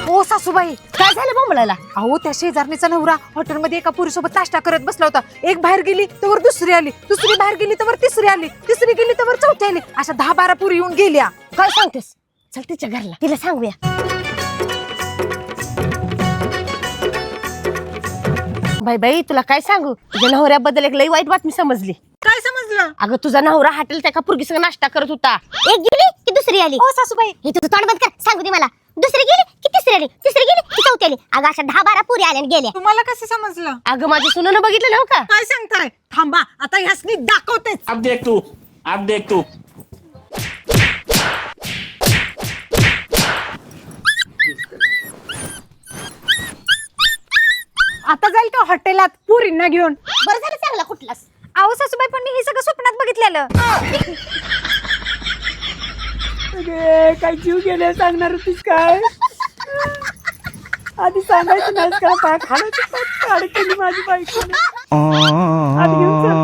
ओ सासूबाई, काय झालं बोंबलायला? अहो त्या शेजारणीचा नवरा हॉटेलमध्ये एका पुरीसोबत नाश्ता करत बसला होता. एक बाहेर गेली तर दुसरी आली, दुसरी बाहेर गेली तर तिसरी आली, तिसरी गेली तर चौथी आली, अशा 10-12 पुरी येऊन गेल्या. काय सांगतेस? चल तिच्या घरला, तिला सांगूया. बाई बाई, तुला काय सांगू, तुझ्या नवऱ्याबद्दल एक लई वाईट बातमी समजली. काय समजलं? अगं तुझा नवरा हॉटेल त्या पुरगी संग नाश्ता करत होता. एक गेली की दुसरी आली. ओ सासूबाई, हे तुझं तोंड बंद कर, सांगू दे मला. दुसरी गेली की तिसरी आली, तिसरी गेली की चौथी आली. अगं अशा 10-12 पुरी आल्या आणि गेल्या. तुम्हाला कसं समजलं? अगं माझ्या सुनानं बघितलं नव्ह का? काय सांगताय? थांबा, आता ह्यासनी दाखवतेच. अब देख तू आता जाईल का हॉटेलात पुरींना घेऊन? बरं झालं चांगला कुठलास. अहो सासूबाई, पण मी हे सगळं स्वप्नात बघितलेलं. काय जीव गेले सांगणार होतीस काय? आधी सांगायचं नाही का? पाय खाण्याची केली माझी बायको. आधी घेऊन चल.